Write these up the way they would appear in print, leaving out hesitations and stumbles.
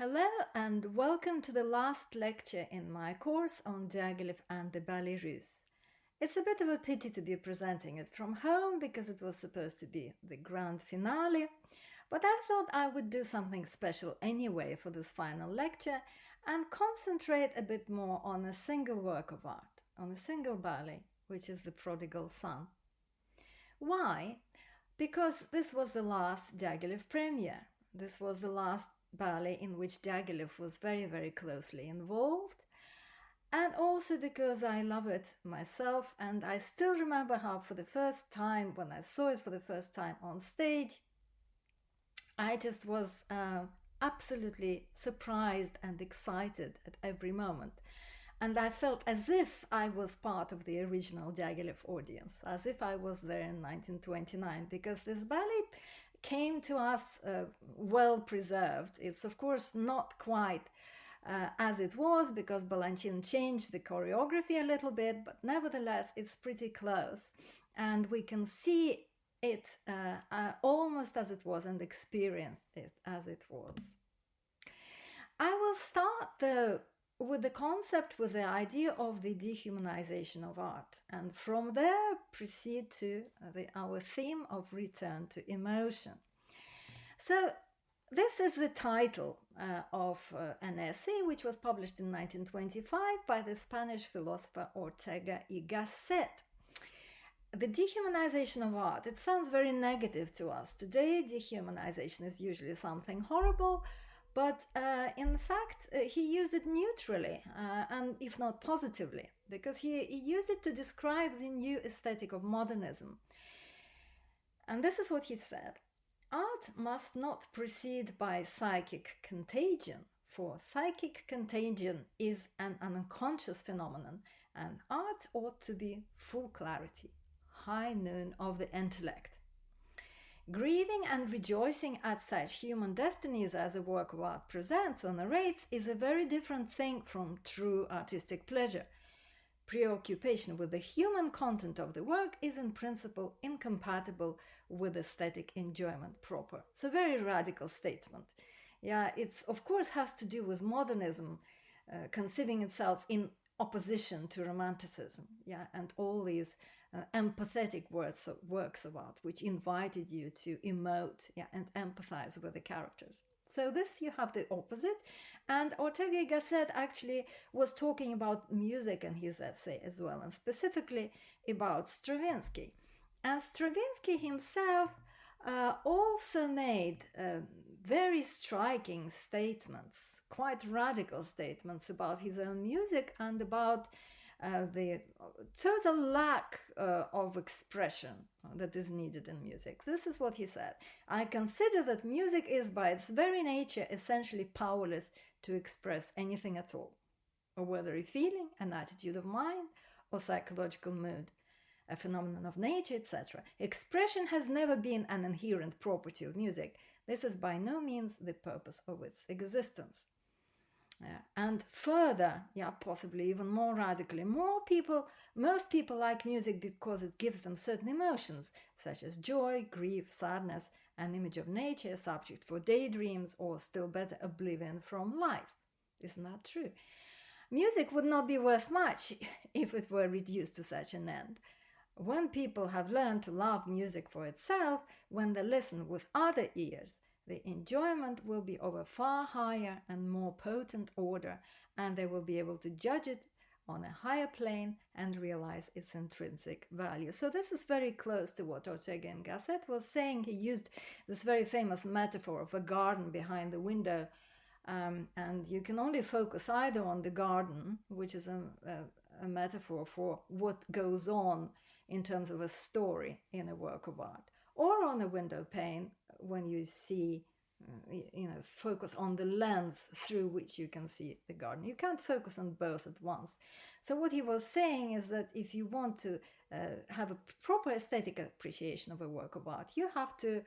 Hello and welcome to the last lecture in my course on Diaghilev and the ballet russe. It's a bit of a pity to be presenting it from home because it was supposed to be the grand finale, but I thought I would do something special anyway for this final lecture and concentrate a bit more on a single work of art, on a single ballet, which is the Prodigal Son. Why? Because this was the last Diaghilev premiere. This was the last ballet in which Diaghilev was very, very closely involved. And also because I love it myself, and I still remember how for the first time, when I saw it for the first time on stage, I just was absolutely surprised and excited at every moment. And I felt as if I was part of the original Diaghilev audience, as if I was there in 1929, because this ballet came to us well preserved. It's of course not quite as it was because Balanchine changed the choreography a little bit, but nevertheless it's pretty close and we can see it almost as it was and experience it as it was. I will start though with the concept, with the idea of the dehumanization of art, and from there proceed to our theme of return to emotion. So this is the title of an essay which was published in 1925 by the Spanish philosopher Ortega y Gasset. The dehumanization of art, it sounds very negative to us. Today, dehumanization is usually something horrible, but in fact, he used it neutrally, and if not positively, because he used it to describe the new aesthetic of modernism. And this is what he said. Art must not proceed by psychic contagion, for psychic contagion is an unconscious phenomenon, and art ought to be full clarity, high noon of the intellect. Grieving and rejoicing at such human destinies as a work of art presents or narrates is a very different thing from true artistic pleasure. Preoccupation with the human content of the work is in principle incompatible with aesthetic enjoyment proper. It's a very radical statement. Yeah, it's of course has to do with modernism conceiving itself in opposition to romanticism. Yeah, and all these empathetic works of art which invited you to emote, and empathize with the characters. So this you have the opposite, and Ortega y Gasset actually was talking about music in his essay as well, and specifically about Stravinsky. And Stravinsky himself also made very striking statements, quite radical statements about his own music and about the total lack of expression that is needed in music. This is what he said. I consider that music is by its very nature essentially powerless to express anything at all, or whether a feeling, an attitude of mind, or psychological mood, a phenomenon of nature, etc. Expression has never been an inherent property of music. This is by no means the purpose of its existence. And further, possibly even more radically, most people like music because it gives them certain emotions, such as joy, grief, sadness, an image of nature, a subject for daydreams, or still better, oblivion from life. Isn't that true? Music would not be worth much if it were reduced to such an end. When people have learned to love music for itself, when they listen with other ears, the enjoyment will be of a far higher and more potent order, and they will be able to judge it on a higher plane and realize its intrinsic value. So this is very close to what Ortega y Gasset was saying. He used this very famous metaphor of a garden behind the window, and you can only focus either on the garden, which is a metaphor for what goes on in terms of a story in a work of art, or on a window pane when you see, focus on the lens through which you can see the garden. You can't focus on both at once. So what he was saying is that if you want to have a proper aesthetic appreciation of a work of art, you have to,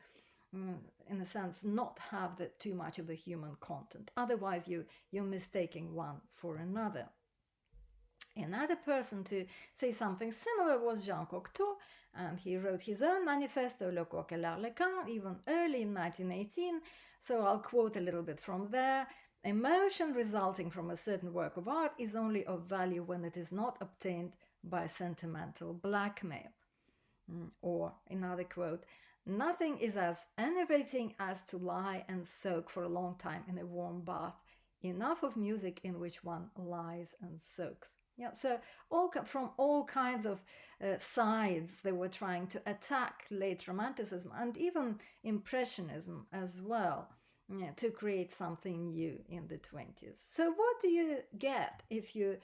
in a sense, not have too much of the human content. Otherwise, you're mistaking one for another. Another person to say something similar was Jean Cocteau, and he wrote his own manifesto, Le Coq et l'Arlequin, even early in 1918, so I'll quote a little bit from there. Emotion resulting from a certain work of art is only of value when it is not obtained by sentimental blackmail. Or, another quote, nothing is as enervating as to lie and soak for a long time in a warm bath. Enough of music in which one lies and soaks. Yeah, so from all kinds of sides, they were trying to attack late Romanticism and even Impressionism as well, yeah, to create something new in the 20s. So what do you get if you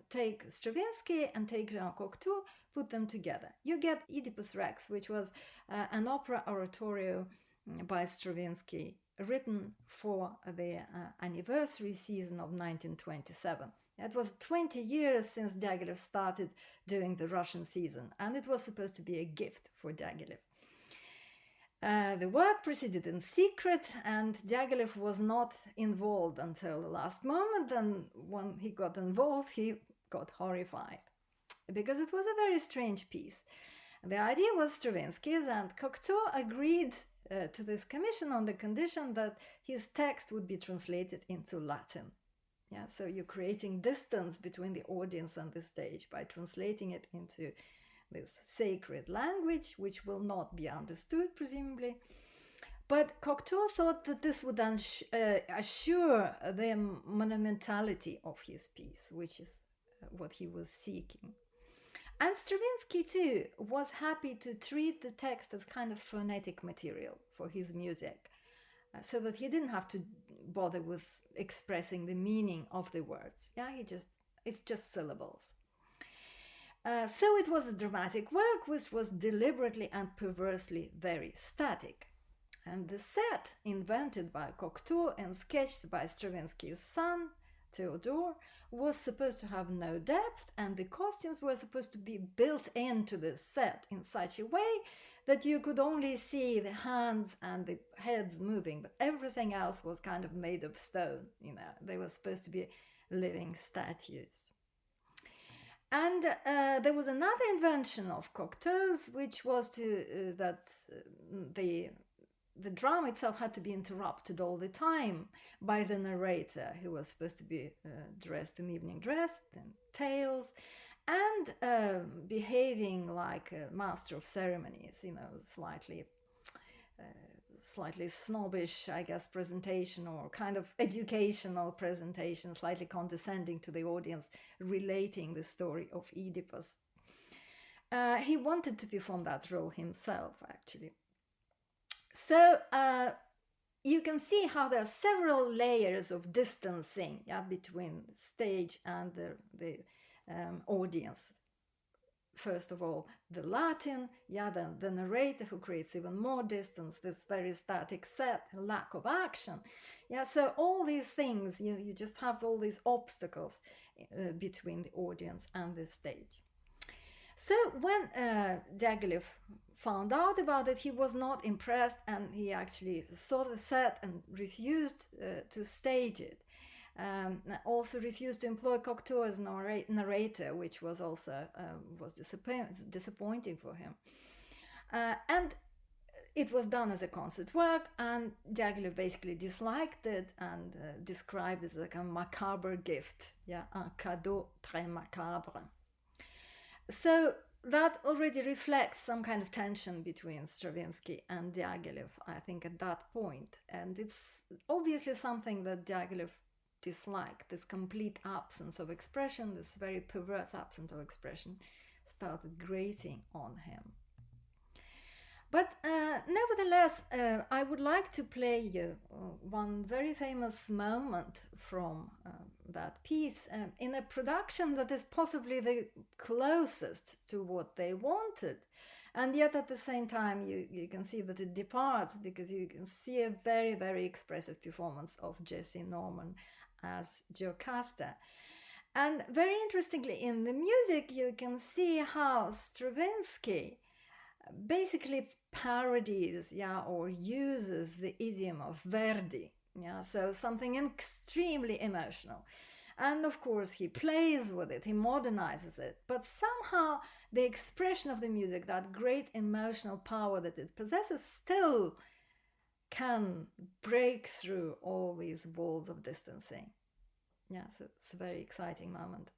take Stravinsky and take Jean Cocteau, put them together? You get Oedipus Rex, which was an opera oratorio by Stravinsky written for the anniversary season of 1927. It was 20 years since Diaghilev started doing the Russian season, and it was supposed to be a gift for Diaghilev. The work proceeded in secret, and Diaghilev was not involved until the last moment, and when he got involved, he got horrified, because it was a very strange piece. The idea was Stravinsky's, and Cocteau agreed to this commission on the condition that his text would be translated into Latin. Yeah, so you're creating distance between the audience and the stage by translating it into this sacred language, which will not be understood, presumably. But Cocteau thought that this would assure the monumentality of his piece, which is what he was seeking. And Stravinsky, too, was happy to treat the text as kind of phonetic material for his music, so that he didn't have to bother with expressing the meaning of the words. Yeah, it's just syllables. So it was a dramatic work which was deliberately and perversely very static. And the set invented by Cocteau and sketched by Stravinsky's son, Theodore, was supposed to have no depth, and the costumes were supposed to be built into the set in such a way that you could only see the hands and the heads moving, but everything else was kind of made of stone. They were supposed to be living statues. And there was another invention of Cocteau's, which was that the drama itself had to be interrupted all the time by the narrator, who was supposed to be dressed in evening dress and tails, and behaving like a master of ceremonies, slightly snobbish, I guess, presentation, or kind of educational presentation, slightly condescending to the audience, relating the story of Oedipus. He wanted to perform that role himself, actually. So you can see how there are several layers of distancing between stage and the audience. First of all, the Latin, then the narrator, who creates even more distance, this very static set, lack of action. So all these things, you just have all these obstacles between the audience and the stage. So when Diaghilev found out about it, he was not impressed, and he actually saw the set and refused to stage it. Also refused to employ Cocteau as narrator, which was also was disappointing for him. And it was done as a concert work, and Diaghilev basically disliked it and described it as like a macabre gift, un cadeau très macabre. So that already reflects some kind of tension between Stravinsky and Diaghilev, I think, at that point. And it's obviously something that Diaghilev disliked. This complete absence of expression, this very perverse absence of expression, started grating on him. But nevertheless, I would like to play you one very famous moment from that piece in a production that is possibly the closest to what they wanted. And yet at the same time, you can see that it departs, because you can see a very, very expressive performance of Jesse Norman as Jocasta. And very interestingly, in the music, you can see how Stravinsky basically parodies or uses the idiom of Verdi, so something extremely emotional. And of course he plays with it, he modernizes it, but somehow the expression of the music, that great emotional power that it possesses, still can break through all these walls of distancing. Yeah, so it's a very exciting moment.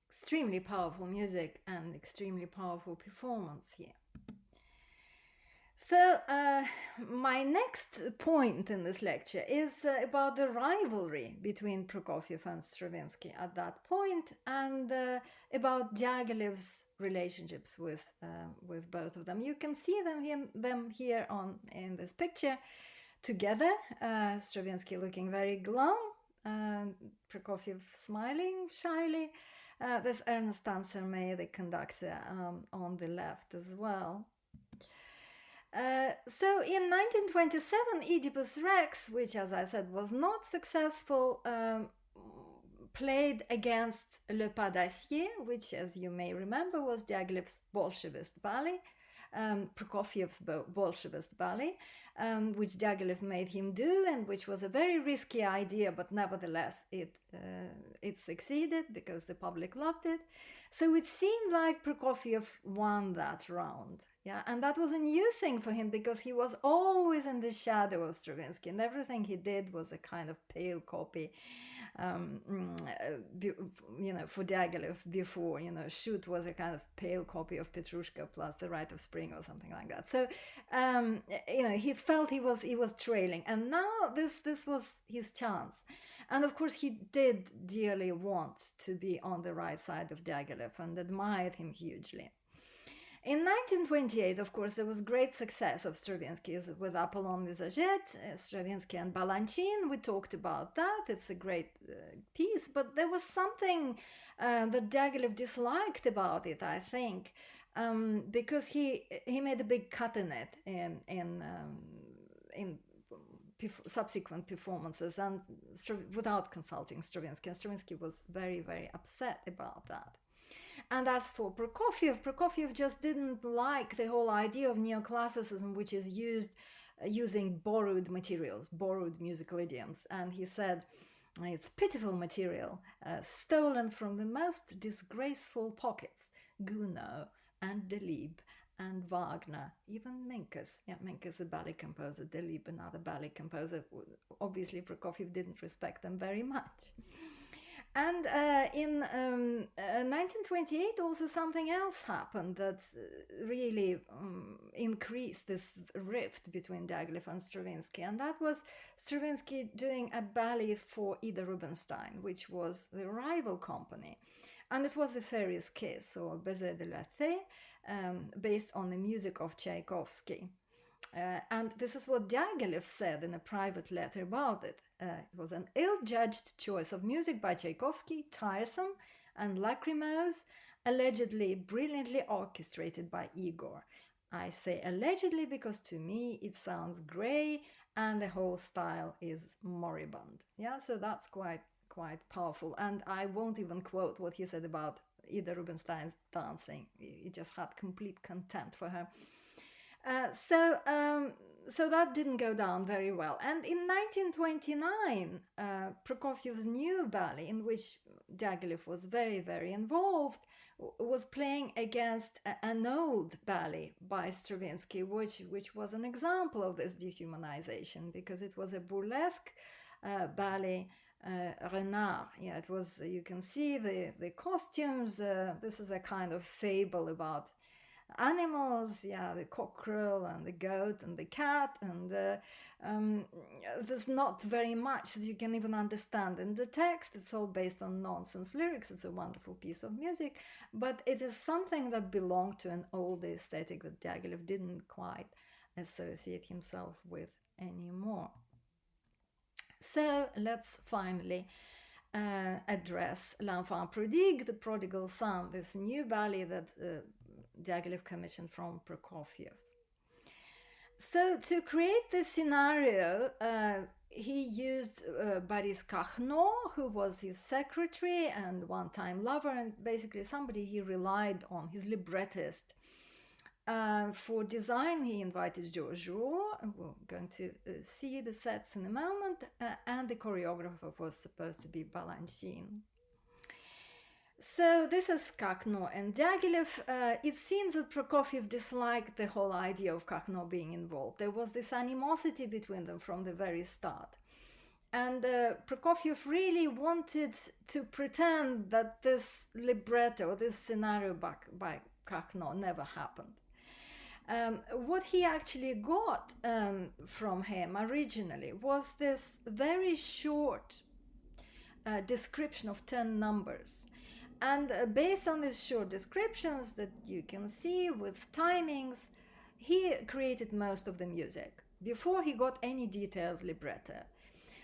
Extremely powerful music and extremely powerful performance here. So my next point in this lecture is about the rivalry between Prokofiev and Stravinsky at that point, and about Diaghilev's relationships with both of them. You can see them here in this picture together. Stravinsky looking very glum, Prokofiev smiling shyly. There's Ernst Tanzer-May, the conductor, on the left as well. So in 1927, Oedipus Rex, which, as I said, was not successful, played against Le Pas d'Acier, which, as you may remember, was Diaghilev's Bolshevist ballet, Prokofiev's Bolshevist ballet, which Diaghilev made him do, and which was a very risky idea, but nevertheless it succeeded because the public loved it. So it seemed like Prokofiev won that round. Yeah, and that was a new thing for him because he was always in the shadow of Stravinsky, and everything he did was a kind of pale copy. For Diaghilev before, Shoot was a kind of pale copy of Petrushka plus The Rite of Spring or something like that. So, he felt he was trailing, and now this was his chance. And of course, he did dearly want to be on the right side of Diaghilev and admired him hugely. In 1928, of course, there was great success of Stravinsky's with Apollon Musagette, Stravinsky and Balanchine. We talked about that. It's a great piece, but there was something that Diaghilev disliked about it, I think, because he made a big cut in it in subsequent performances and without consulting Stravinsky. And Stravinsky was very, very upset about that. And as for Prokofiev just didn't like the whole idea of neoclassicism, which is using borrowed materials, borrowed musical idioms. And he said, it's pitiful material, stolen from the most disgraceful pockets. Gounod and Delibes and Wagner, even Menkes. Yeah, Menkes, the ballet composer, Delibes, another ballet composer. Obviously, Prokofiev didn't respect them very much. And in 1928, also something else happened that really increased this rift between Diaghilev and Stravinsky. And that was Stravinsky doing a ballet for Ida Rubinstein, which was the rival company. And it was the Fairy's Kiss, or Baiser de la Fée, based on the music of Tchaikovsky. And this is what Diaghilev said in a private letter about it. It was an ill-judged choice of music by Tchaikovsky, tiresome and lachrymose, allegedly brilliantly orchestrated by Igor. I say allegedly because to me it sounds grey and the whole style is moribund. Yeah, so that's quite powerful. And I won't even quote what he said about Ida Rubinstein's dancing. He just had complete contempt for her. So that didn't go down very well. And in 1929, Prokofiev's new ballet, in which Diaghilev was very, very involved, was playing against an old ballet by Stravinsky, which was an example of this dehumanization, because it was a burlesque ballet, Renard. Yeah, it was, you can see the costumes. This is a kind of fable about animals, yeah, the cockerel and the goat and the cat, and there's not very much that you can even understand in the text. It's all based on nonsense lyrics. It's a wonderful piece of music, but it is something that belonged to an old aesthetic that Diaghilev didn't quite associate himself with anymore. So let's finally address L'Enfant Prodigue, the Prodigal Son, this new ballet that Diaghilev commissioned from Prokofiev. So to create this scenario, he used Boris Cachno, who was his secretary and one-time lover, and basically somebody he relied on, his librettist. For design, he invited Georges Rouault, and we're going to see the sets in a moment, and the choreographer was supposed to be Balanchine. So this is Cachno and Diaghilev. It seems that Prokofiev disliked the whole idea of Cachno being involved. There was this animosity between them from the very start. And Prokofiev really wanted to pretend that this libretto, this scenario by Cachno never happened. What he actually got from him originally was this very short description of 10 numbers. And based on these short descriptions that you can see with timings, he created most of the music before he got any detailed libretto.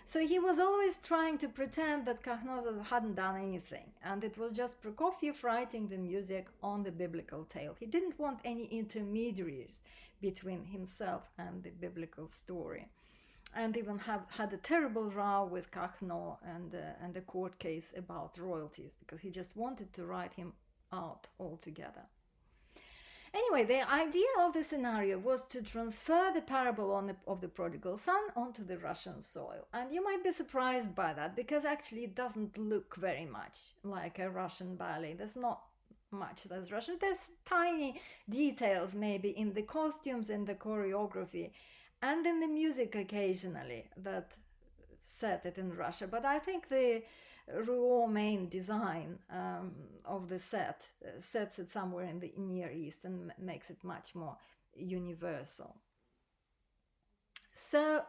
So he was always trying to pretend that Cachno hadn't done anything, and it was just Prokofiev writing the music on the biblical tale. He didn't want any intermediaries between himself and the biblical story, and even had a terrible row with Cachno and the court case about royalties, because he just wanted to write him out altogether. Anyway, the idea of the scenario was to transfer the parable of the prodigal son onto the Russian soil. And you might be surprised by that, because actually it doesn't look very much like a Russian ballet. There's not much that's Russian. There's tiny details maybe in the costumes, in the choreography, and in the music occasionally that set it in Russia. But I think the Rouault main design of the sets it somewhere in the Near East and makes it much more universal. So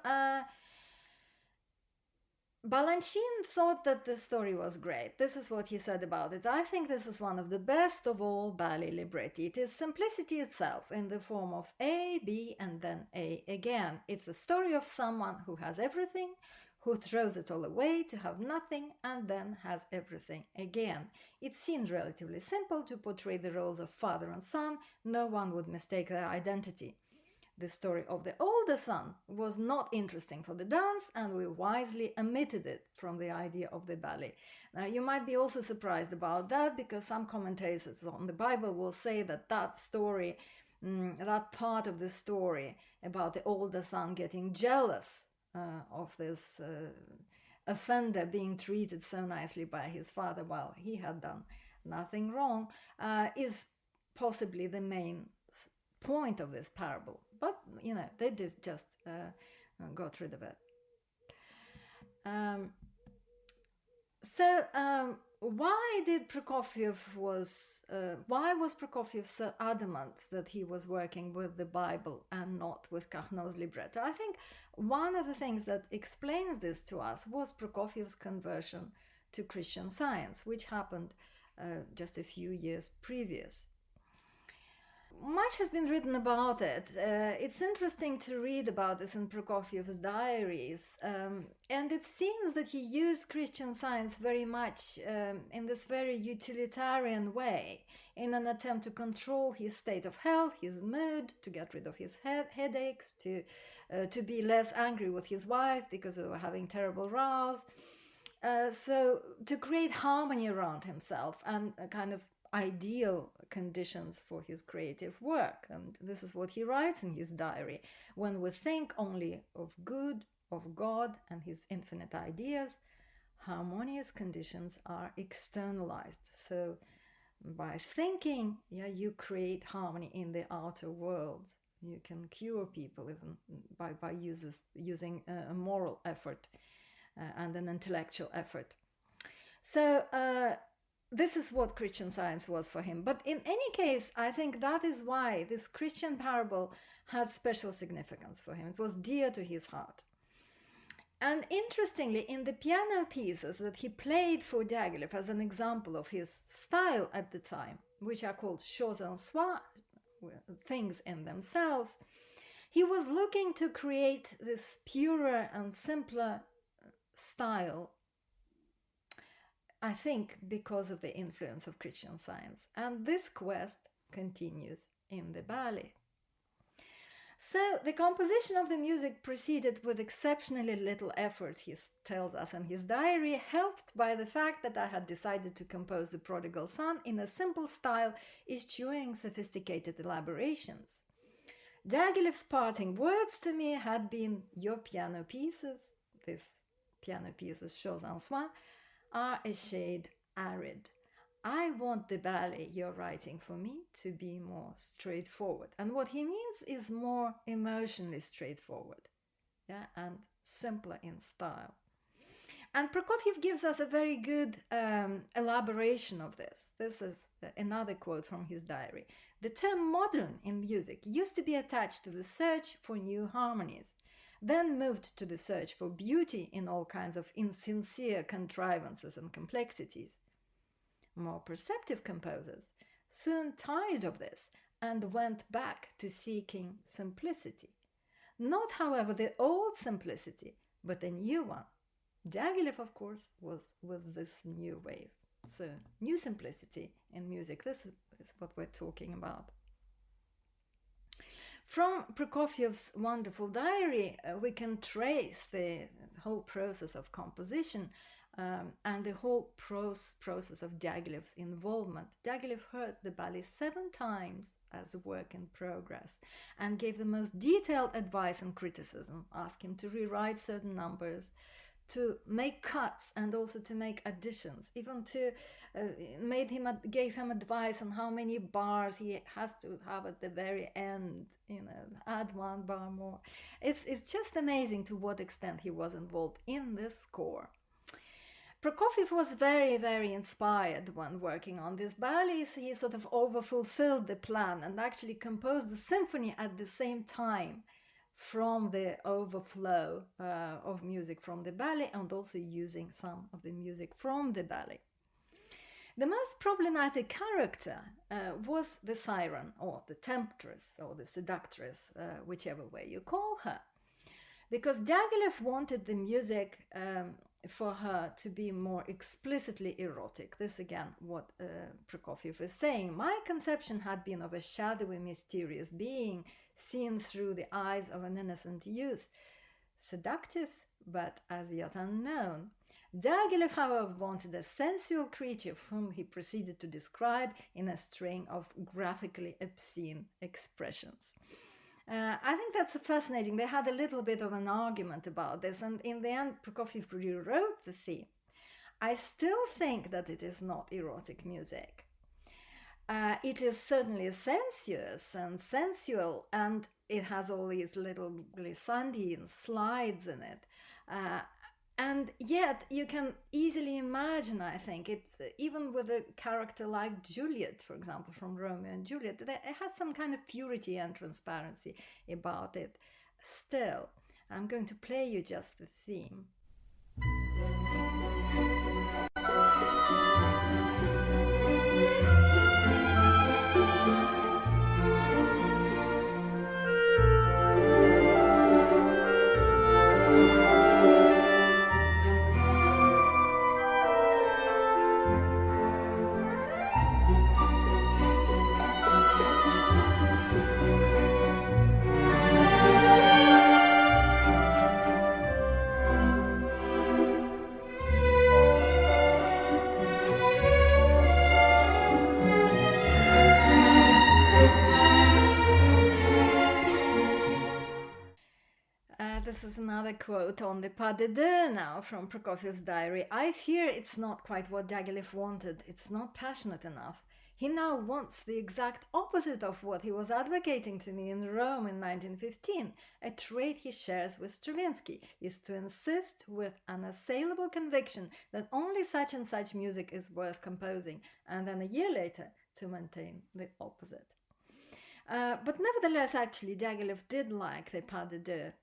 Balanchine thought that the story was great. This is what he said about it. I think this is one of the best of all ballet libretti. It is simplicity itself in the form of A, B, and then A again. It's a story of someone who has everything, who throws it all away to have nothing, and then has everything again. It seemed relatively simple to portray the roles of father and son. No one would mistake their identity. The story of the older son was not interesting for the dance, and we wisely omitted it from the idea of the ballet. Now, you might be also surprised about that, because some commentators on the Bible will say that that story, that part of the story about the older son getting jealous of this offender being treated so nicely by his father while he had done nothing wrong, is possibly the main point of this parable. But, they just got rid of it. Why was Prokofiev so adamant that he was working with the Bible and not with Carnot's libretto? I think one of the things that explains this to us was Prokofiev's conversion to Christian Science, which happened just a few years previous. Much has been written about it. It's interesting to read about this in Prokofiev's diaries, and it seems that he used Christian Science very much in this very utilitarian way, in an attempt to control his state of health, his mood, to get rid of his headaches, to be less angry with his wife because they were having terrible rows. So to create harmony around himself and a kind of ideal conditions for his creative work. And this is what he writes in his diary: when we think only of good, of God and his infinite ideas, harmonious conditions are externalized. So by thinking, you create harmony in the outer world. You can cure people even by using a moral effort and an intellectual effort. So this is what Christian Science was for him. But in any case, I think that is why this Christian parable had special significance for him. It was dear to his heart. And interestingly, in the piano pieces that he played for Diaghilev as an example of his style at the time, which are called choses en soi, things in themselves, he was looking to create this purer and simpler style, I think, because of the influence of Christian Science. And this quest continues in the ballet. So the composition of the music proceeded with exceptionally little effort, he tells us in his diary, helped by the fact that I had decided to compose the Prodigal Son in a simple style, eschewing sophisticated elaborations. Diaghilev's parting words to me had been, your piano pieces, these piano pieces choses en soi, are a shade arid. I want the ballet you're writing for me to be more straightforward. And what he means is more emotionally straightforward, and simpler in style. And Prokofiev gives us a very good elaboration of this. This is another quote from his diary. The term modern in music used to be attached to the search for new harmonies, then moved to the search for beauty in all kinds of insincere contrivances and complexities. More perceptive composers soon tired of this and went back to seeking simplicity. Not, however, the old simplicity, but a new one. Diaghilev, of course, was with this new wave. So, new simplicity in music, this is what we're talking about. From Prokofiev's wonderful diary, we can trace the whole process of composition and the whole process of Diaghilev's involvement. Diaghilev heard the ballet 7 times as a work in progress and gave the most detailed advice and criticism, asked him to rewrite certain numbers, to make cuts and also to make additions, even to gave him advice on how many bars he has to have at the very end, add 1 bar more. It's just amazing to what extent he was involved in this score. Prokofiev was very, very inspired when working on this ballet. So he sort of overfulfilled the plan and actually composed the symphony at the same time from the overflow of music from the ballet, and also using some of the music from the ballet. The most problematic character was the siren, or the temptress, or the seductress, whichever way you call her. Because Diaghilev wanted the music for her to be more explicitly erotic. This again, what Prokofiev is saying. My conception had been of a shadowy, mysterious being seen through the eyes of an innocent youth. Seductive, but as yet unknown. Diaghilev, however, wanted a sensual creature whom he proceeded to describe in a string of graphically obscene expressions. I think that's fascinating. They had a little bit of an argument about this, and in the end, Prokofiev rewrote the theme. I still think that it is not erotic music. It is certainly sensuous and sensual, and it has all these little glissandi slides in it. And yet you can easily imagine, I think, it even with a character like Juliet, for example, from Romeo and Juliet, it has some kind of purity and transparency about it. Still, I'm going to play you just the theme. This is another quote on the pas de deux now from Prokofiev's diary. I fear it's not quite what Diaghilev wanted. It's not passionate enough. He now wants the exact opposite of what he was advocating to me in Rome in 1915. A trait he shares with Stravinsky is to insist with unassailable conviction that only such and such music is worth composing, and then a year later to maintain the opposite. But nevertheless, actually, Diaghilev did like the pas de deux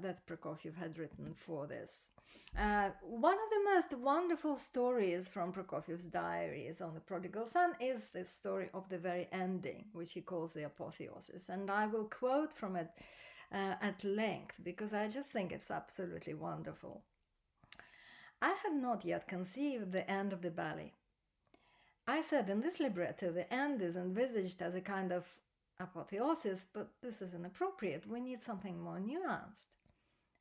that Prokofiev had written for this. One of the most wonderful stories from Prokofiev's diaries on the Prodigal Son is the story of the very ending, which he calls the apotheosis. And I will quote from it at length because I just think it's absolutely wonderful. I had not yet conceived the end of the ballet. I said in this libretto the end is envisaged as a kind of apotheosis, but this is inappropriate. We need something more nuanced.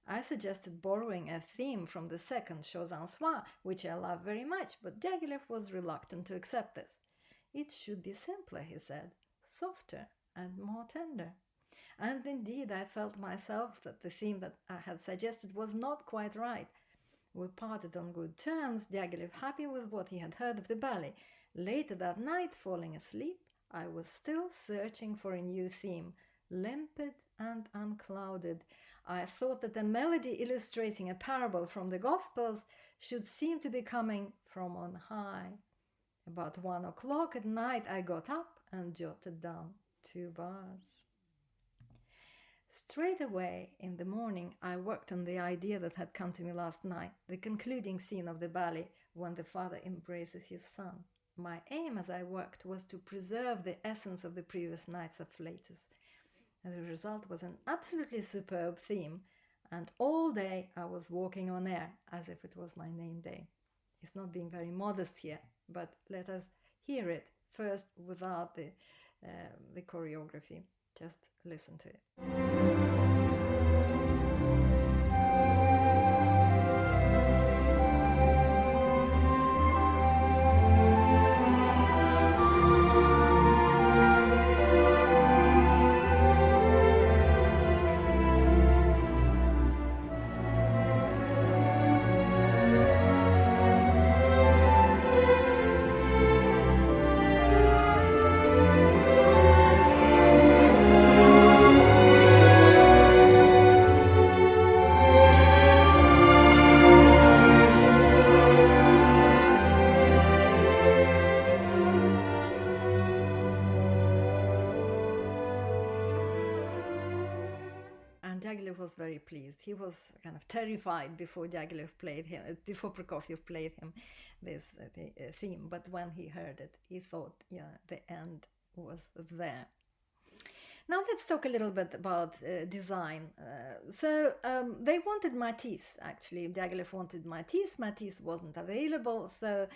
I suggested borrowing a theme from the second Choses en Soi, which I love very much, but Diaghilev was reluctant to accept this. It should be simpler, he said, softer and more tender. And indeed, I felt myself that the theme that I had suggested was not quite right. We parted on good terms, Diaghilev happy with what he had heard of the ballet. Later that night, falling asleep, I was still searching for a new theme, limpid and unclouded. I thought that a melody illustrating a parable from the Gospels should seem to be coming from on high. About 1 o'clock at night, I got up and jotted down 2 bars. Straight away in the morning, I worked on the idea that had come to me last night, the concluding scene of the ballet when the father embraces his son. My aim as I worked was to preserve the essence of the previous night's afflatus. And the result was an absolutely superb theme, and all day I was walking on air as if it was my name day. It's not being very modest here, but let us hear it first without the choreography. Just listen to it. Diaghilev was very pleased. He was kind of terrified before Prokofiev played him this theme. But when he heard it, he thought, yeah, the end was there. Now let's talk a little bit about design. They wanted Matisse, actually. Diaghilev wanted Matisse. Matisse wasn't available, so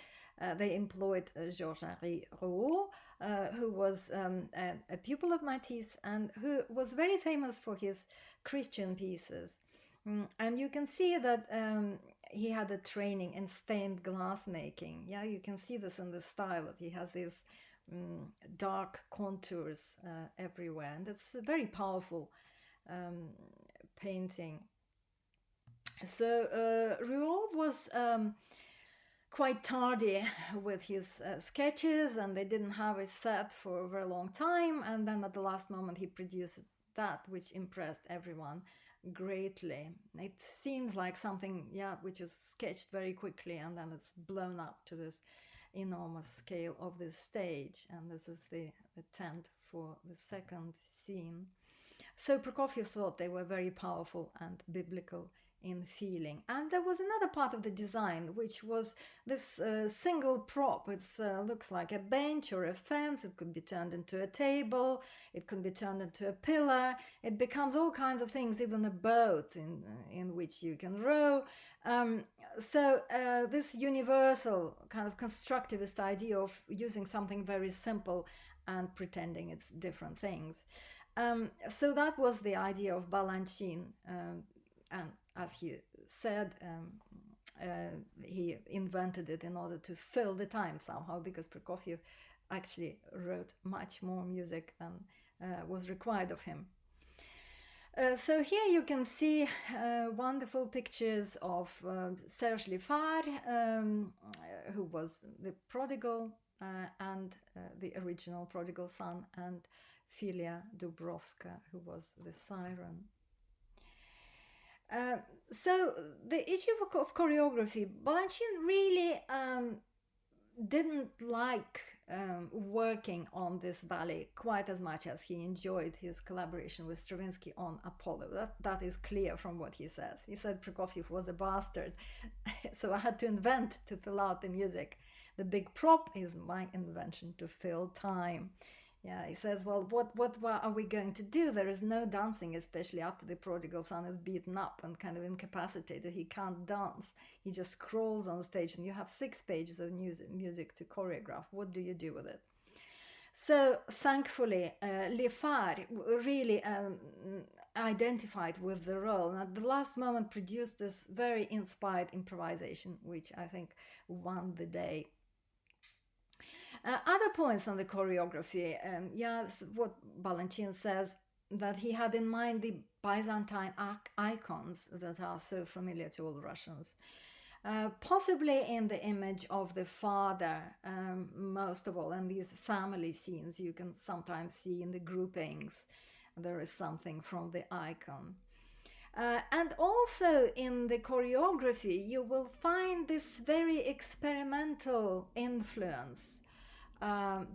they employed Georges-Henri Rouault, who was a pupil of Matisse and who was very famous for his Christian pieces. And you can see that he had a training in stained glass making. Yeah, you can see this in the style that he has these dark contours everywhere, and it's a very powerful painting. So Rouault was quite tardy with his sketches, and they didn't have it set for a very long time, and then at the last moment he produced that, which impressed everyone greatly. It seems like something, yeah, which is sketched very quickly and then it's blown up to this enormous scale of this stage, and this is the tent for the second scene. So Prokofiev thought they were very powerful and biblical in feeling. And there was another part of the design, which was this single prop. It looks like a bench or a fence. It could be turned into a table. It could be turned into a pillar. It becomes all kinds of things, even a boat in which you can row. This universal kind of constructivist idea of using something very simple and pretending it's different things. So that was the idea of Balanchine, and as he said, he invented it in order to fill the time somehow, because Prokofiev actually wrote much more music than was required of him. So here you can see wonderful pictures of Serge Lifar, who was the prodigal and the original Prodigal Son, and Filia Dubrovska, who was the siren. So the issue of choreography, Balanchine really didn't like working on this ballet quite as much as he enjoyed his collaboration with Stravinsky on Apollo. That is clear from what he says. He said Prokofiev was a bastard, so I had to invent to fill out the music. The big prop is my invention to fill time. Yeah, he says, well, what are we going to do? There is no dancing, especially after the prodigal son is beaten up and kind of incapacitated. He can't dance. He just crawls on stage, and you have 6 pages of music to choreograph. What do you do with it? So thankfully, Lifar really identified with the role, and at the last moment produced this very inspired improvisation, which I think won the day. Other points on the choreography, yes, what Balanchine says, that he had in mind the Byzantine icons that are so familiar to all Russians. Possibly in the image of the father, most of all, and these family scenes you can sometimes see in the groupings. There is something from the icon. And also in the choreography, you will find this very experimental influence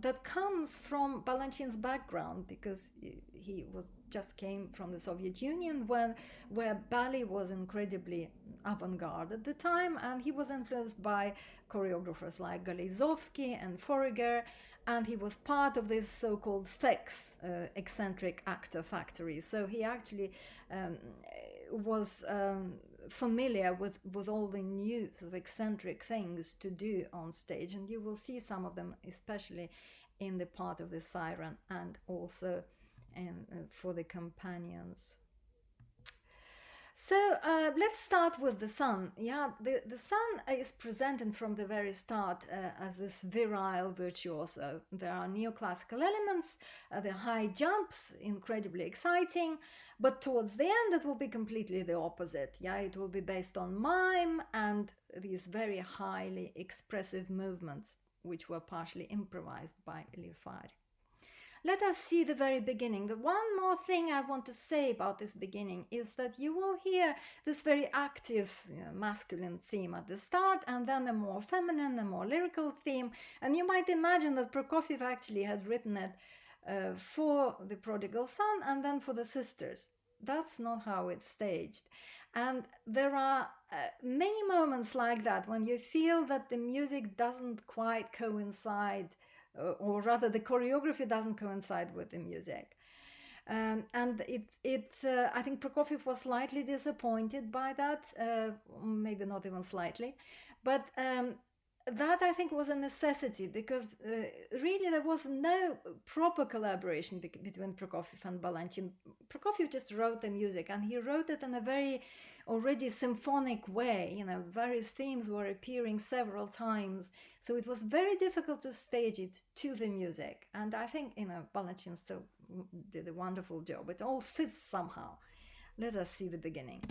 that comes from Balanchine's background, because he just came from the Soviet Union, where ballet was incredibly avant-garde at the time, and he was influenced by choreographers like Galezovsky and Fouriger, and he was part of this so-called FEX, eccentric actor factory. So he actually was familiar with all the new sort of eccentric things to do on stage, and you will see some of them, especially in the part of the siren and also for the companions. So let's start with the sun. Yeah, the sun is presented from the very start as this virile virtuoso. There are neoclassical elements, the high jumps, incredibly exciting, but towards the end it will be completely the opposite. Yeah, it will be based on mime and these very highly expressive movements, which were partially improvised by Lifar. Let us see the very beginning. The one more thing I want to say about this beginning is that you will hear this very active masculine theme at the start, and then a more feminine, a more lyrical theme. And you might imagine that Prokofiev actually had written it for the Prodigal Son and then for the sisters. That's not how it's staged. And there are many moments like that when you feel that the music doesn't quite coincide, or rather the choreography doesn't coincide with the music. And I think Prokofiev was slightly disappointed by that, maybe not even slightly, but that I think was a necessity, because really there was no proper collaboration between Prokofiev and Balanchine. Prokofiev just wrote the music, and he wrote it in a very already symphonic way. Various themes were appearing several times, so it was very difficult to stage it to the music. And I think Balanchine still did a wonderful job. It all fits somehow. Let us see the beginning.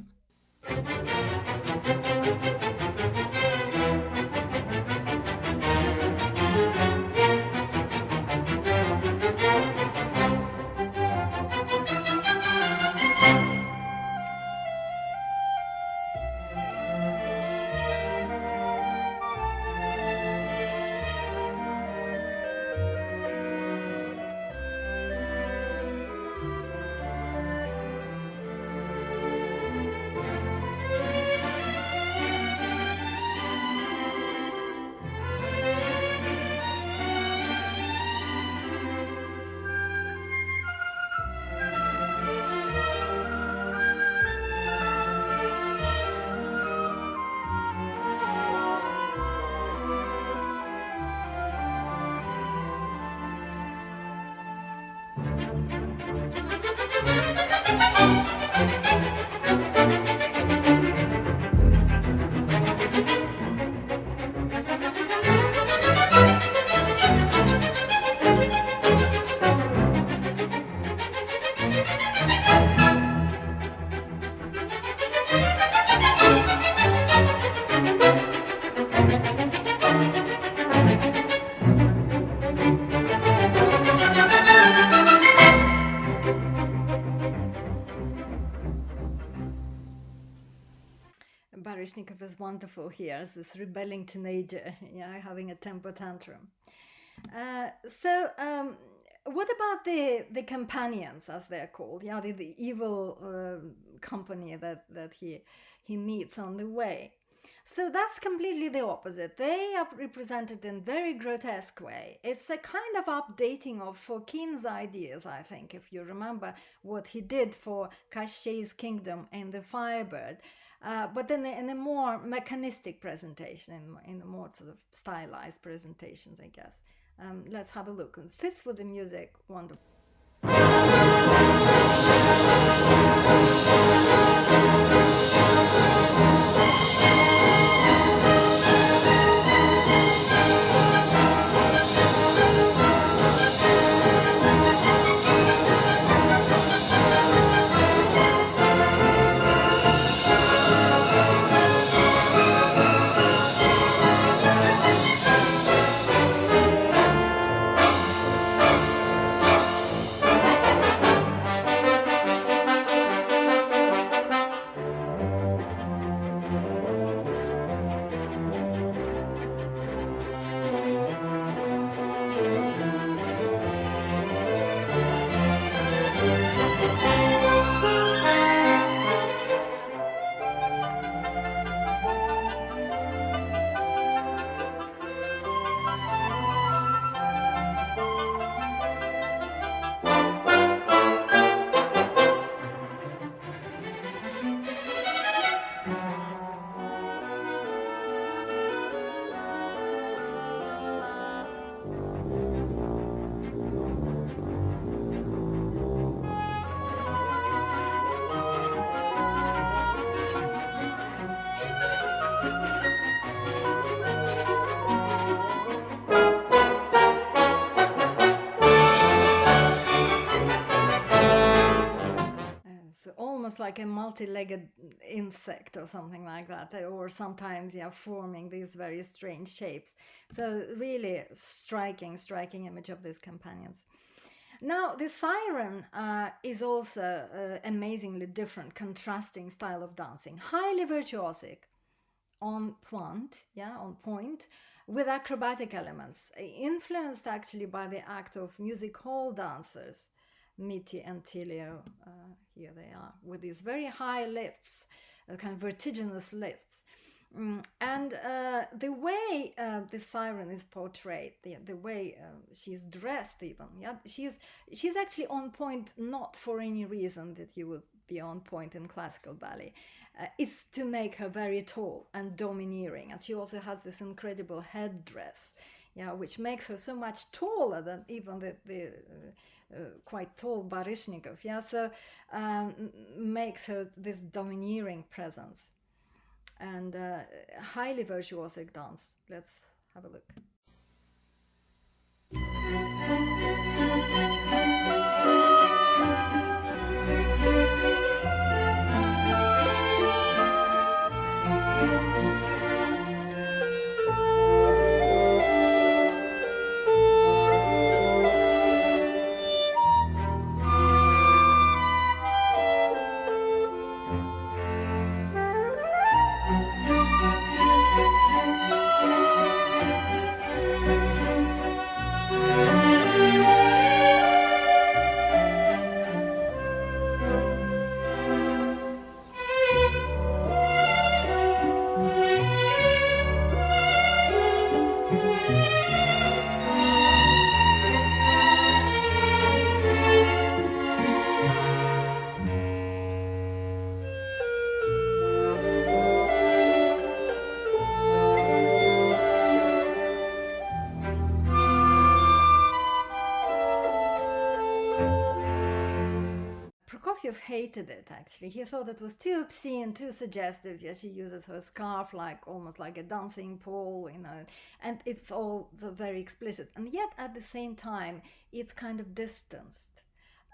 Baryshnikov is wonderful here as this rebelling teenager, having a temper tantrum. What about the companions, as they're called? The evil company that he meets on the way. So that's completely the opposite. They are represented in very grotesque way. It's a kind of updating of Fokин's ideas, I think, if you remember what he did for Kashchei's Kingdom in The Firebird. But then in a more mechanistic presentation, in a more sort of stylized presentations, I guess. Let's have a look. It fits with the music, wonderful. Like a multi-legged insect or something like that, or sometimes forming these very strange shapes. So really striking image of these companions. Now the siren is also amazingly different, contrasting style of dancing, highly virtuosic, on point, with acrobatic elements, influenced actually by the act of music hall dancers. Mitty and Tilio, here they are, with these very high lifts, kind of vertiginous lifts. And the way the siren is portrayed, the way she's dressed, even, yeah, she's actually on point, not for any reason that you would be on point in classical ballet. It's to make her very tall and domineering, and she also has this incredible headdress, yeah, which makes her so much taller than even the quite tall Baryshnikov, yeah, so makes her this domineering presence, and highly virtuosic dance. Let's have a look. Prokofiev hated it, actually. He thought it was too obscene, too suggestive. Yeah, she uses her scarf like almost like a dancing pole, you know, and it's all so very explicit. And yet at the same time, it's kind of distanced.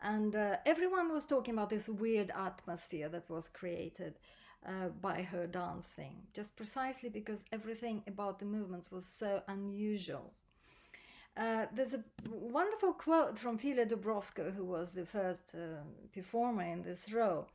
And everyone was talking about this weird atmosphere that was created by her dancing, just precisely because everything about the movements was so unusual. There's a wonderful quote from Filia Dubrovska, who was the first performer in this role.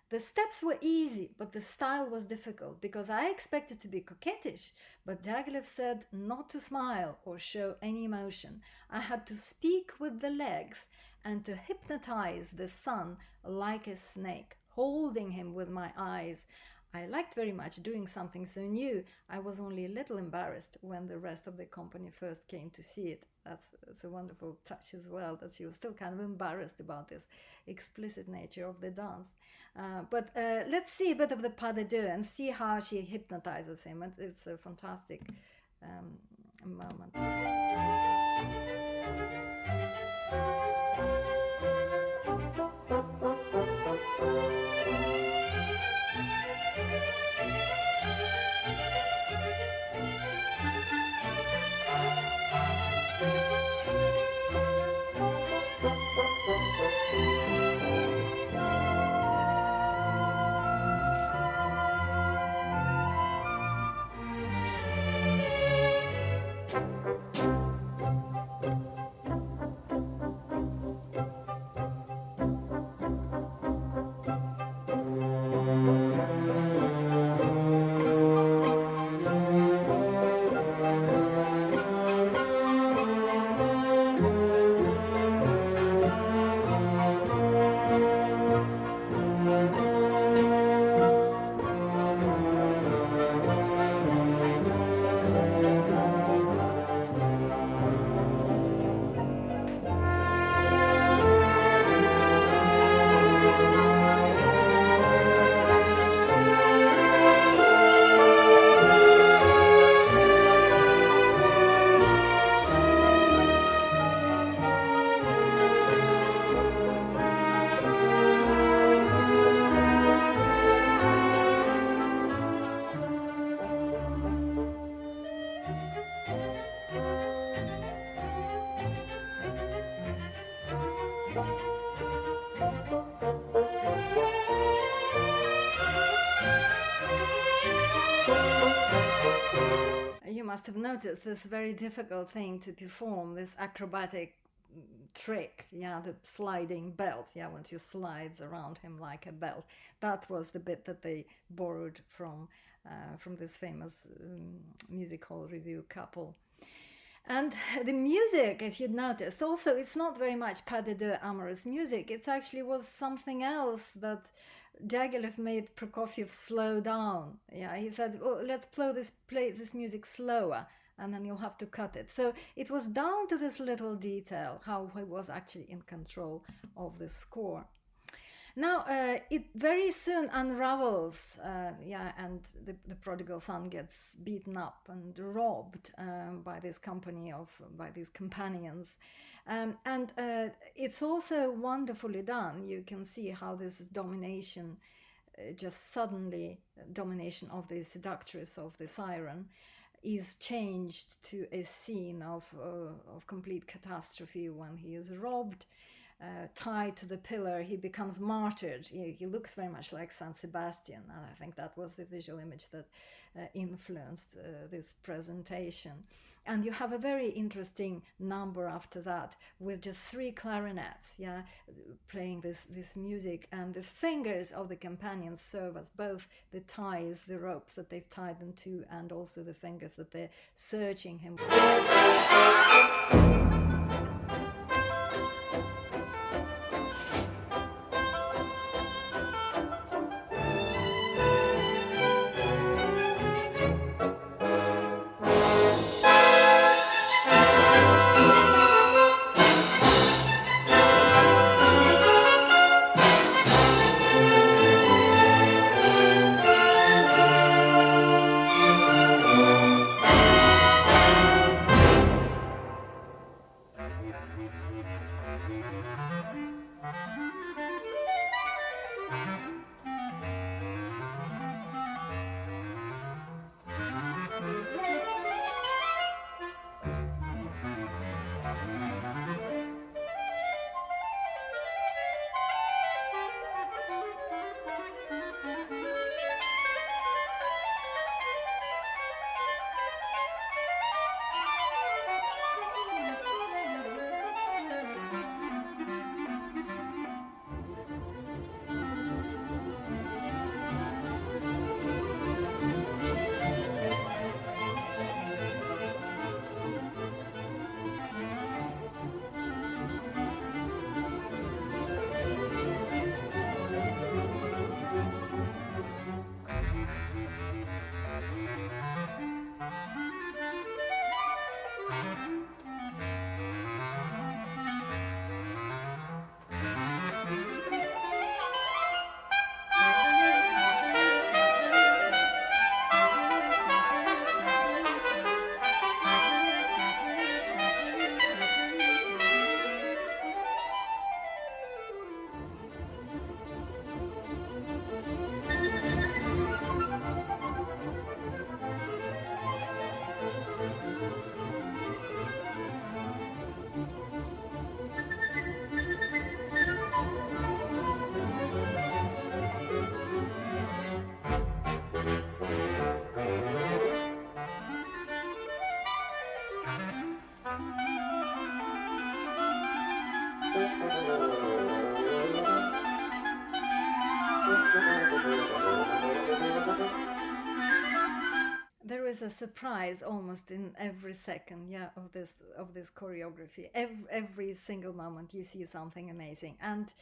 The steps were easy, but the style was difficult because I expected to be coquettish, but Diaghilev said not to smile or show any emotion. I had to speak with the legs and to hypnotize the son like a snake, holding him with my eyes. I liked very much doing something so new. I was only a little embarrassed when the rest of the company first came to see it. That's a wonderful touch as well, that she was still kind of embarrassed about this explicit nature of the dance. But let's see a bit of the pas de deux and see how she hypnotizes him. It's a fantastic moment. You must have noticed this very difficult thing to perform, this acrobatic trick, yeah, the sliding belt, yeah, when she slides around him like a belt. That was the bit that they borrowed from this famous music hall review couple. And the music, if you'd noticed, also it's not very much pas de deux amorous music. It actually was something else that Diaghilev made Prokofiev slow down. Yeah, he said, "Oh, let's play this music slower, and then you'll have to cut it." So it was down to this little detail how he was actually in control of the score. Now, it very soon unravels, and the prodigal son gets beaten up and robbed by this by these companions. And it's also wonderfully done. You can see how this domination, just suddenly, domination of the seductress of the siren, is changed to a scene of complete catastrophe when he is robbed. Tied to the pillar, he becomes martyred. He looks very much like Saint Sebastian, and I think that was the visual image that influenced this presentation. And you have a very interesting number after that with just 3 clarinets, playing this music, and the fingers of the companions serve as both the ties, the ropes that they've tied them to, and also the fingers that they're searching him with. There is a surprise almost in every second, of this choreography. Every single moment you see something amazing, and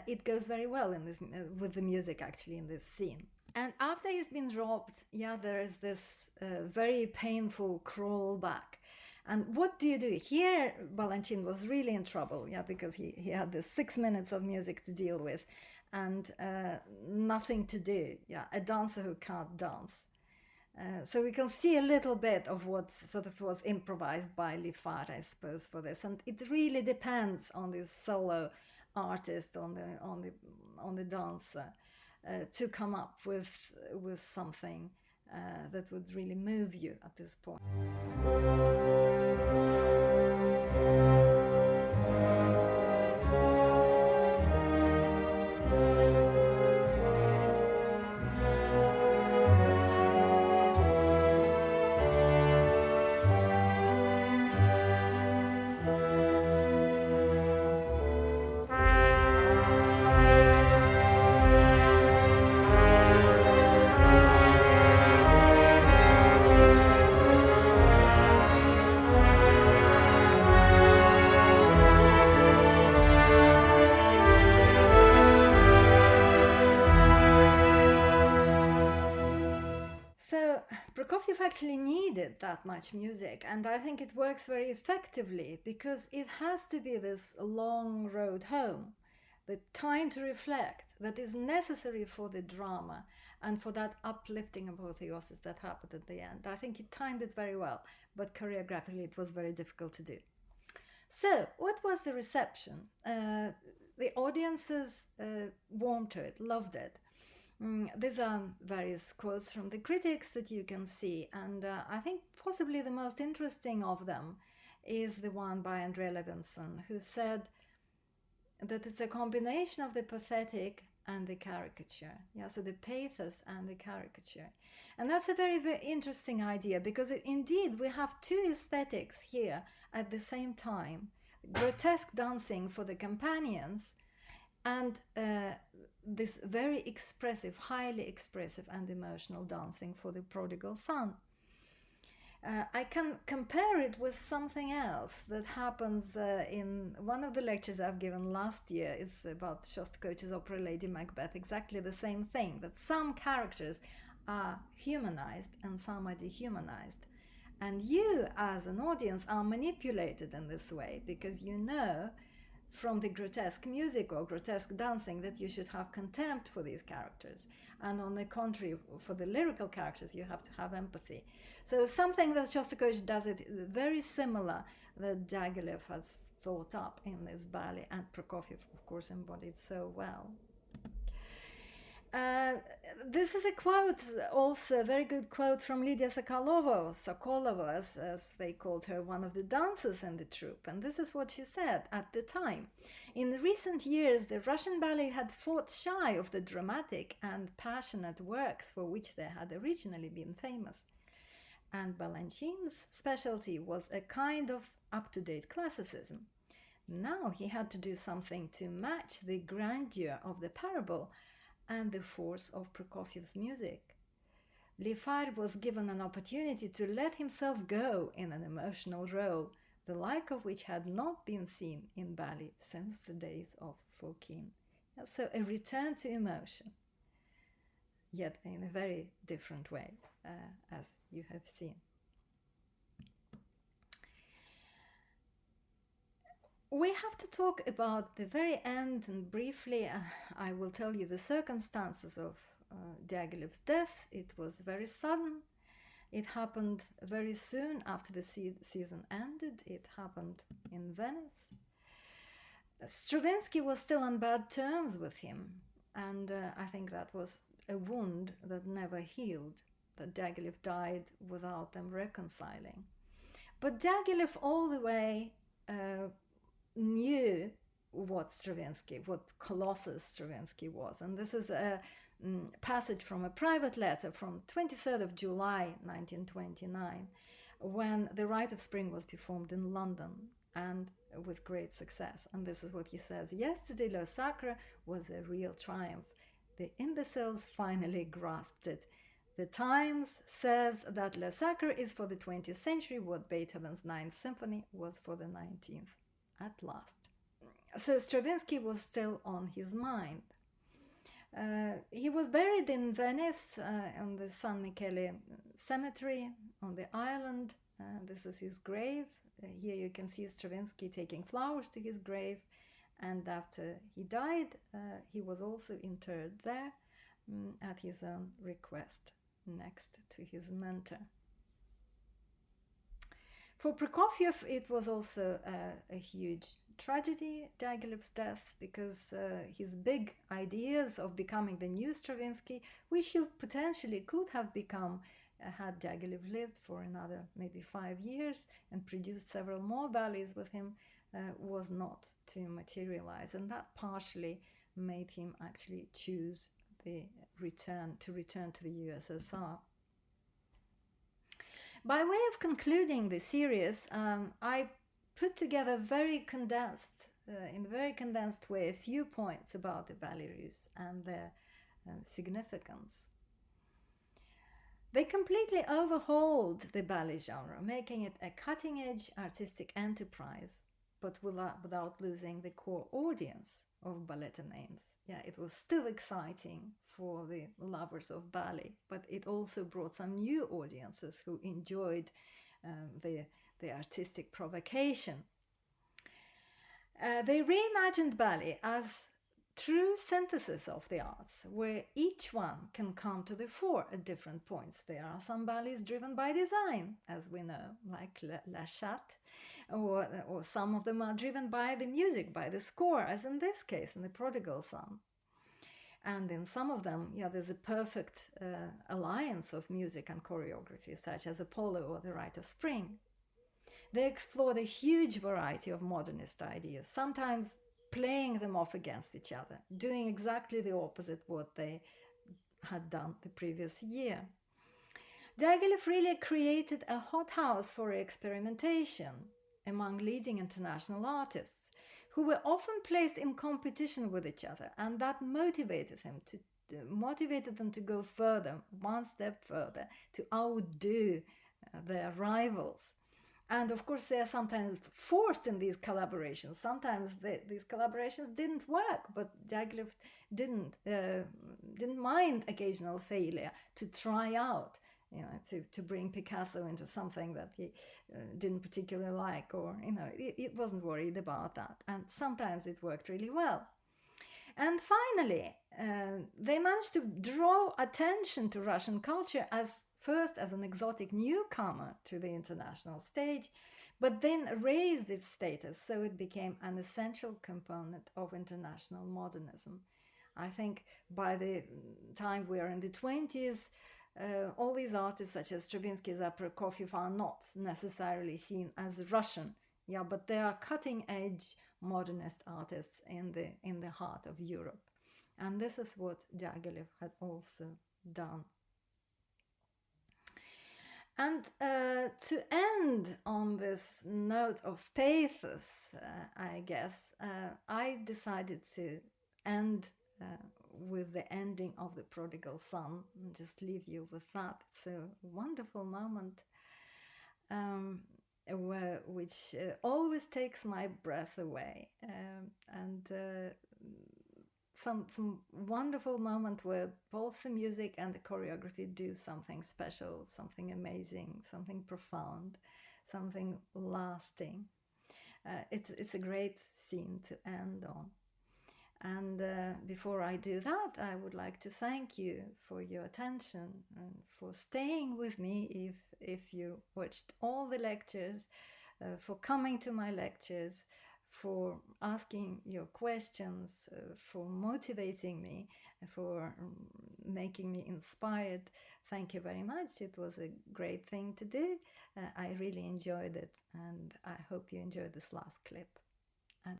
it goes very well in this with the music actually in this scene. And after he's been robbed, there is this very painful crawl back. And what do you do? Here, Balanchine was really in trouble, because he had this 6 minutes of music to deal with and nothing to do. A dancer who can't dance. So we can see a little bit of what sort of was improvised by Liffard, I suppose, for this. And it really depends on this solo artist, on the dancer, to come up with something that would really move you at this point. Prokofiev actually needed that much music, and I think it works very effectively because it has to be this long road home, the time to reflect that is necessary for the drama and for that uplifting apotheosis that happened at the end. I think he timed it very well, but choreographically it was very difficult to do. So, what was the reception? The audiences warmed to it, loved it. These are various quotes from the critics that you can see, and I think possibly the most interesting of them is the one by Andrea Levinson, who said that it's a combination of the pathetic and the caricature. Yeah, so the pathos and the caricature. And that's a very, very interesting idea because indeed we have two aesthetics here at the same time. Grotesque dancing for the companions and this very expressive, highly expressive and emotional dancing for the prodigal son. I can compare it with something else that happens in one of the lectures I've given last year. It's about Shostakovich's opera Lady Macbeth, exactly the same thing, that some characters are humanized and some are dehumanized. And you, as an audience, are manipulated in this way because you know from the grotesque music or grotesque dancing that you should have contempt for these characters. And on the contrary, for the lyrical characters, you have to have empathy. So something that Shostakovich does it very similar that Diaghilev has thought up in this ballet, and Prokofiev, of course, embodied so well. This is a quote, also a very good quote from Lydia Sokolova, or Sokolova, as they called her, one of the dancers in the troupe. And this is what she said at the time. In recent years, the Russian ballet had fought shy of the dramatic and passionate works for which they had originally been famous. And Balanchine's specialty was a kind of up-to-date classicism. Now he had to do something to match the grandeur of the parable and the force of Prokofiev's music. Lifar was given an opportunity to let himself go in an emotional role, the like of which had not been seen in ballet since the days of Fokine. So a return to emotion, yet in a very different way, as you have seen. We have to talk about the very end, and briefly I will tell you the circumstances of Diaghilev's death. It was very sudden. It happened very soon after the season ended. It happened in Venice. Stravinsky was still on bad terms with him, and I think that was a wound that never healed, that Diaghilev died without them reconciling. But Diaghilev all the way knew what Colossus Stravinsky was. And this is a passage from a private letter from 23rd of July 1929, when The Rite of Spring was performed in London, and with great success. And this is what he says: "Yesterday Le Sacre was a real triumph. The imbeciles finally grasped it. The Times says that Le Sacre is for the 20th century what Beethoven's Ninth Symphony was for the 19th. At last." So Stravinsky was still on his mind. He was buried in Venice on the San Michele cemetery on the island. This is his grave. Here you can see Stravinsky taking flowers to his grave, and after he died, he was also interred there at his own request, next to his mentor. For Prokofiev, it was also a huge tragedy, Diaghilev's death, because his big ideas of becoming the new Stravinsky, which he potentially could have become had Diaghilev lived for another maybe 5 years and produced several more ballets with him, was not to materialize. And that partially made him actually choose the return to the USSR. By way of concluding the series, I put together in a very condensed way, a few points about the ballet russe and their significance. They completely overhauled the ballet genre, making it a cutting-edge artistic enterprise, but without losing the core audience of balletananes yeah, it was still exciting for the lovers of ballet, but it also brought some new audiences who enjoyed the artistic provocation. They reimagined ballet as true synthesis of the arts, where each one can come to the fore at different points. There are some ballets driven by design, as we know, like La Chatte, or some of them are driven by the music, by the score, as in this case, in the Prodigal Son. And in some of them, yeah, there's a perfect alliance of music and choreography, such as Apollo or The Rite of Spring. They explored a huge variety of modernist ideas, sometimes playing them off against each other, doing exactly the opposite what they had done the previous year. Diaghilev really created a hothouse for experimentation among leading international artists, who were often placed in competition with each other, and that motivated them to go further, one step further, to outdo their rivals. And of course, they are sometimes forced in these collaborations. Sometimes these collaborations didn't work, but Diaghilev didn't mind occasional failure to try out, to bring Picasso into something that he didn't particularly like, or it wasn't worried about that. And sometimes it worked really well. And finally, they managed to draw attention to Russian culture first as an exotic newcomer to the international stage, but then raised its status so it became an essential component of international modernism. I think by the time we are in the 20s, all these artists such as Stravinsky and Prokofiev are not necessarily seen as Russian, but they are cutting-edge modernist artists in the heart of Europe. And this is what Diaghilev had also done. And to end on this note of pathos, I guess, I decided to end with the ending of The Prodigal Son and just leave you with that. It's a wonderful moment which always takes my breath away, and some wonderful moment where both the music and the choreography do something special, something amazing, something profound, something lasting. It's a great scene to end on. And before I do that, I would like to thank you for your attention and for staying with me if you watched all the lectures, for coming to my lectures, for asking your questions, for motivating me, for making me inspired. Thank you very much. It was a great thing to do. I really enjoyed it, and I hope you enjoyed this last clip. And